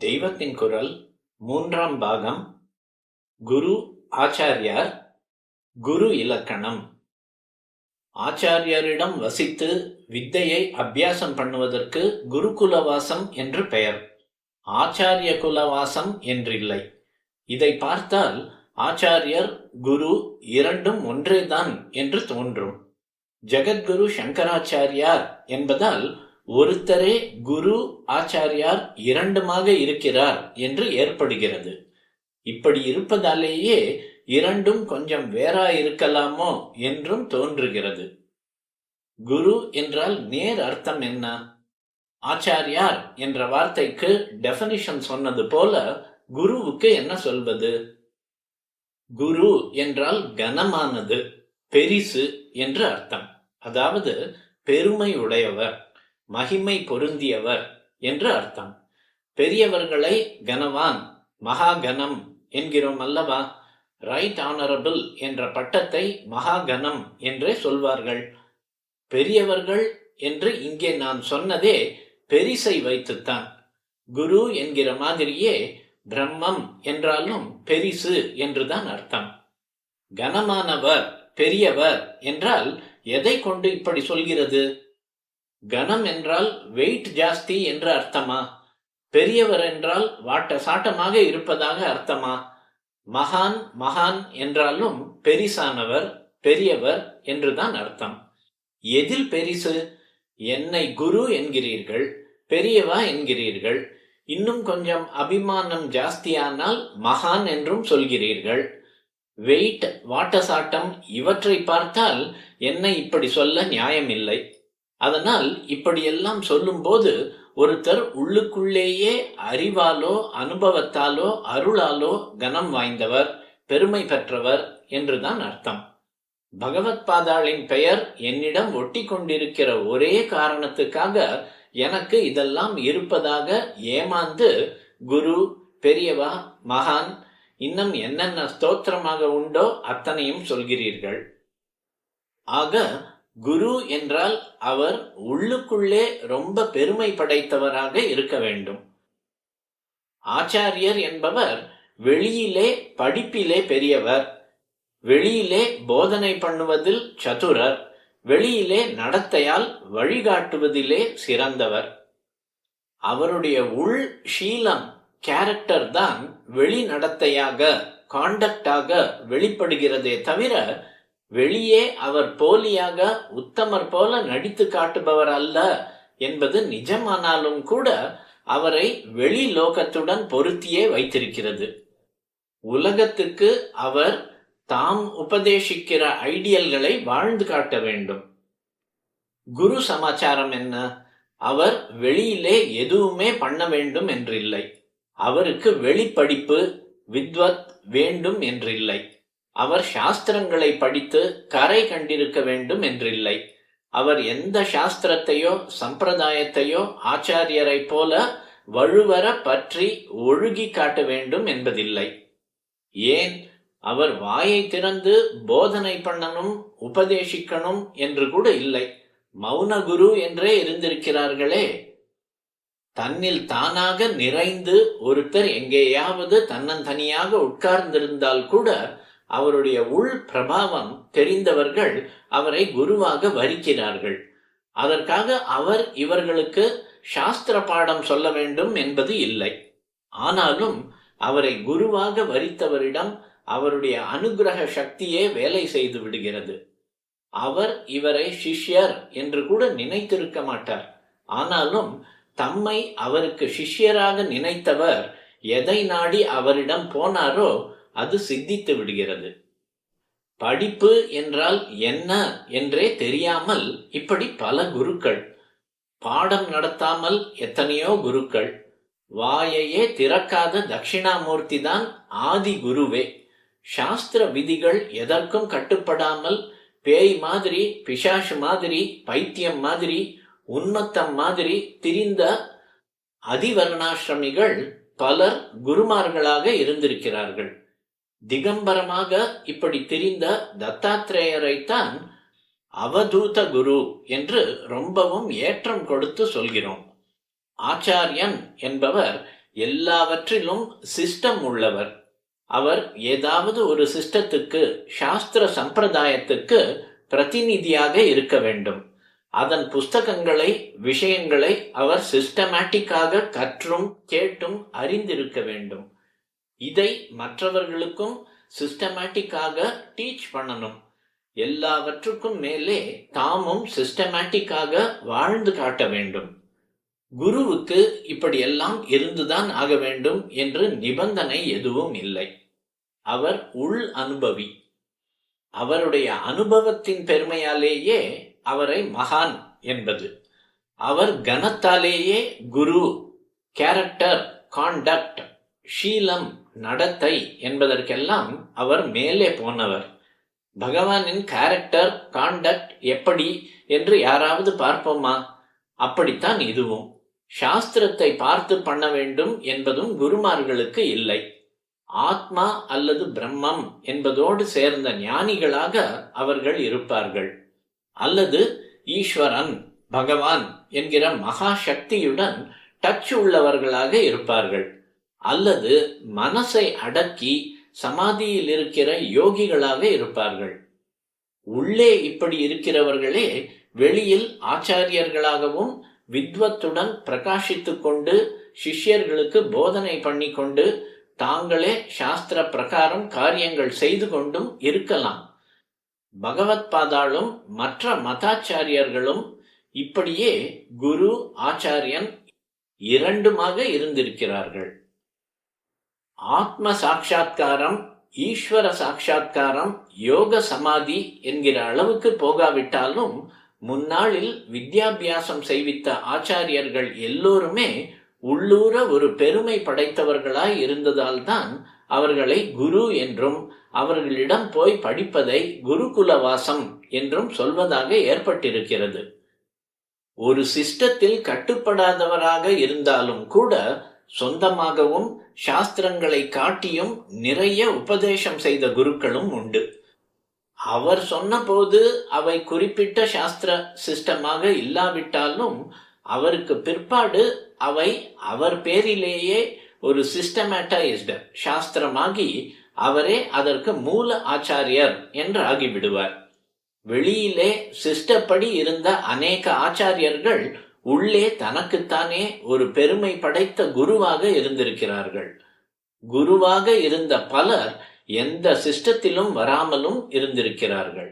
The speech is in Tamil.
தெய்வத்தின் குரல் 3ஆம் பாகம். குரு ஆச்சாரியார். குரு இலக்கணம். ஆச்சாரியரிடம் வசித்து வித்தையை அபியாசம் பண்ணுவதற்கு குருகுலவாசம் என்று பெயர். ஆச்சாரிய குலவாசம் என்றில்லை. இதை பார்த்தால் ஆச்சாரியர் குரு இரண்டும் ஒன்றேதான் என்று தோன்றும். ஜெகத்குரு சங்கராச்சாரியார் என்பதால் ஒருத்தரே குரு ஆச்சாரியார் இரண்டுமாக இருக்கிறார் என்று ஏற்படுகிறது. இப்படி இருப்பதாலேயே இரண்டும் கொஞ்சம் வேறா இருக்கலாமோ என்றும் தோன்றுகிறது. குரு என்றால் நேர் அர்த்தம் என்ன? ஆச்சாரியார் என்ற வார்த்தைக்கு டெஃபினிஷன் சொன்னது போல குருவுக்கு என்ன சொல்வது? குரு என்றால் கனமானது, பெரிசு என்று அர்த்தம். அதாவது பெருமை உடையவர், மகிமை பொருந்தியவர் என்று அர்த்தம். பெரியவர்களை கனவான், மகாகணம் என்கிறோம் அல்லவா? ரைட் ஆனரபிள் என்ற பட்டத்தை மகாகணம் என்றே சொல்வார்கள். பெரியவர்கள் என்று இங்கே நான் சொன்னதே பெரிசை வைத்துத்தான். குரு என்கிற மாதிரியே பிரம்மம் என்றாலும் பெரிசு என்றுதான் அர்த்தம். கனமானவர், பெரியவர் என்றால் எதை கொண்டு இப்படி சொல்கிறது? கனம் என்றால் வெயிட் ஜாஸ்தி என்று அர்த்தமா? பெரியவர் என்றால் வாட்ட சாட்டமாக இருப்பதாக அர்த்தமா? மகான் மகான் என்றாலும் பெரிசானவர், பெரியவர் என்றுதான் அர்த்தம். எதில் பெரிசு? என்னை குரு என்கிறீர்கள், பெரியவா என்கிறீர்கள். இன்னும் கொஞ்சம் அபிமானம் ஜாஸ்தியானால் மகான் என்றும் சொல்கிறீர்கள். வெயிட், வாட்டசாட்டம் இவற்றை பார்த்தால் என்னை இப்படி சொல்ல நியாயமில்லை. அதனால் இப்படியெல்லாம் சொல்லும்போது ஒருத்தர் உள்ளுக்குள்ளேயே அறிவாலோ அனுபவத்தாலோ அருளாலோ கனம் வாய்ந்தவர், பெருமை பெற்றவர் என்றுதான் அர்த்தம். பகவத் பாதாளின் பெயர் என்னிடம் ஒட்டி கொண்டிருக்கிற ஒரே காரணத்துக்காக எனக்கு இதெல்லாம் இருப்பதாக ஏமாந்து குரு, பெரியவா, மகான், இன்னும் என்னென்ன ஸ்தோத்திரமாக உண்டோ அத்தனையும் சொல்கிறீர்கள். ஆக குரு என்றால் அவர் உள்ளுக்குள்ளே ரொம்ப பெருமை படைத்தவராக இருக்க வேண்டும். ஆச்சாரியர் என்பவர் வெளியிலே படிப்பிலே பெரியவர், வெளியிலே போதனை பண்ணுவதில் சதுரர், வெளியிலே நடத்தையால் வழிகாட்டுவதிலே சிறந்தவர். அவருடைய உள் ஷீலம், கேரக்டர் தான் வெளி நடத்தையாக, காண்டக்டாக வெளிப்படுகிறதே தவிர வெளியே அவர் போலியாக உத்தமர் போல நடித்து காட்டுபவர் அல்ல என்பது நிஜமானாலும் கூட அவரை வெளி லோகத்துடன் பொருத்தியே வைத்திருக்கிறது. உலகத்துக்கு அவர் தாம் உபதேசிக்கிற ஐடியல்களை வாழ்ந்து காட்ட வேண்டும். குரு சமாச்சாரம் என்ன? அவர் வெளியிலே எதுவுமே பண்ண வேண்டும் என்றில்லை. அவருக்கு வெளிப்படிப்பு, வித்வத் வேண்டும் என்றில்லை. அவர் சாஸ்திரங்களை படித்து கரை கண்டிருக்க வேண்டும் என்றில்லை. அவர் எந்த சாஸ்திரத்தையோ சம்பிரதாயத்தையோ ஆச்சாரியரை போல வழுவர பற்றி ஒழுகி காட்ட வேண்டும் என்பதில்லை. ஏன், அவர் வாயை திறந்து போதனை பண்ணணும், உபதேசிக்கணும் என்று கூட இல்லை. மௌன குரு என்றே இருந்திருக்கிறார்களே. தன்னில் தானாக நிறைந்து ஒருத்தர் எங்கேயாவது தன்னந்தனியாக உட்கார்ந்திருந்தால் கூட அவருடைய உள் பிரபாவம் தெரிந்தவர்கள் அவரை குருவாக வரிக்கிறார்கள். அதற்காக அவர் இவர்களுக்கு சாஸ்திர பாடம் சொல்ல வேண்டும் என்பது இல்லை. ஆனாலும் அவரை குருவாக வரித்தவரிடம் அவருடைய அனுகிரக சக்தியே வேலை செய்து விடுகிறது. அவர் இவரை சிஷ்யர் என்று கூட நினைத்திருக்க மாட்டார். ஆனாலும் தம்மை அவருக்கு சிஷ்யராக நினைத்தவர் எதை நாடி அவரிடம் போனாரோ அது சித்தித்து விடுகிறது. படிப்பு என்றால் என்ன என்றே தெரியாமல் இப்படி பல குருக்கள், பாடம் நடத்தாமல் எத்தனையோ குருக்கள், வாயையே திறக்காத தட்சிணாமூர்த்தி தான் ஆதி குருவே. சாஸ்திர விதிகள் எதற்கும் கட்டுப்படாமல் பேய் மாதிரி, பிசாசு மாதிரி, பைத்தியம் மாதிரி, உன்மத்தம் மாதிரி திரிந்த அதிவர்ணாசிரமிகள் பலர் குருமார்களாக இருந்திருக்கிறார்கள். திகம்பரமாக இப்படி திரிந்த தத்தாத்ரேயரைத்தான் அவதூத குரு என்று ரொம்பவும் ஏற்றம் கொடுத்து சொல்கிறோம். ஆச்சாரியன் என்பவர் எல்லாவற்றிலும் சிஸ்டம் உள்ளவர். அவர் ஏதாவது ஒரு சிஸ்டத்துக்கு, சாஸ்திர சம்பிரதாயத்துக்கு பிரதிநிதியாக இருக்க வேண்டும். அதன் புஸ்தகங்களை, விஷயங்களை அவர் சிஸ்டமேட்டிக்காக கற்றும் கேட்டும் அறிந்திருக்க வேண்டும். இதை மற்றவர்களுக்கும் சிஸ்டமேட்டிக்காக டீச் பண்ணணும். எல்லாவற்றுக்கும் மேலே தாமும் சிஸ்டமேட்டிக்காக வாழ்ந்து காட்ட வேண்டும். குருவுக்கு இப்படியெல்லாம் இருந்துதான் ஆக வேண்டும் என்று நிபந்தனை எதுவும் இல்லை. அவர் உள் அனுபவி. அவருடைய அனுபவத்தின் பெருமையாலேயே அவரை மகான் என்பது. அவர் கனத்தாலேயே குரு, கேரக்டர், காண்டக்ட், ஷீலம், நடத்தை என்பதற்கெல்லாம் அவர் மேலே போனவர். பகவானின் கேரக்டர், காண்டக்ட் எப்படி என்று யாராவது பார்ப்போமா? அப்படித்தான் இதுவும். சாஸ்திரத்தை பார்த்து பண்ண வேண்டும் என்பதும் குருமார்களுக்கு இல்லை. ஆத்மா அல்லது பிரம்மம் என்பதோடு சேர்ந்த ஞானிகளாக அவர்கள் இருப்பார்கள். அல்லது ஈஸ்வரன், பகவான் என்கிற மகா சக்தியுடன் டச் உள்ளவர்களாக இருப்பார்கள். அல்லது மனசை அடக்கி சமாதியில் இருக்கிற யோகிகளாக இருப்பார்கள். உள்ளே இப்படி இருக்கிறவர்களே வெளியில் ஆச்சாரியர்களாகவும் வித்வத்துடன் பிரகாசித்துக் கொண்டு சிஷ்யர்களுக்கு போதனை பண்ணி கொண்டு தாங்களே சாஸ்திர பிரகாரம் காரியங்கள் செய்து கொண்டும் இருக்கலாம். பகவத் பாதாளும் மற்ற மதாச்சாரியர்களும் இப்படியே குரு, ஆச்சாரியன் இரண்டுமாக இருந்திருக்கிறார்கள். ஆத்ம சாட்சா்காரம், ஈஸ்வர சாட்சா்காரம், யோக சமாதி என்கிற அளவுக்கு போகாவிட்டாலும் முன்னாளில் வித்யாபியாசம் செய்வித்த ஆச்சாரியர்கள் எல்லோருமே உள்ளூர ஒரு பெருமை படைத்தவர்களாய் இருந்ததால்தான் அவர்களை குரு என்றும் அவர்களிடம் போய் படிப்பதை குருகுலவாசம் என்றும் சொல்வதாக ஏற்பட்டிருக்கிறது. ஒரு சிஸ்டத்தில் கட்டுப்படாதவராக இருந்தாலும் கூட சொந்தமாகவும் சாஸ்திரங்களை காட்டியும் நிறைய உபதேசம் செய்த குருக்களும் உண்டு. அவர் சொன்னபோது அவை குறிப்பிட்ட சாஸ்திர சிஸ்டமாக இல்லாவிட்டாலும் அவருக்கு பிற்பாடு அவை அவர் பேரிலேயே ஒரு சிஸ்டமேட்டைஸ்டு சாஸ்திரமாகி அவரே அதற்கு மூல ஆச்சாரியர் என்று ஆகிவிடுவார். வெளியிலே சிஸ்டப்படி இருந்த அநேக ஆச்சாரியர்கள் உள்ளே தனக்குத்தானே ஒரு பெருமை படைத்த குருவாக இருந்திருக்கிறார்கள். குருவாக இருந்த பலர் எந்த சிஸ்டத்திலும் வராமலும் இருந்திருக்கிறார்கள்.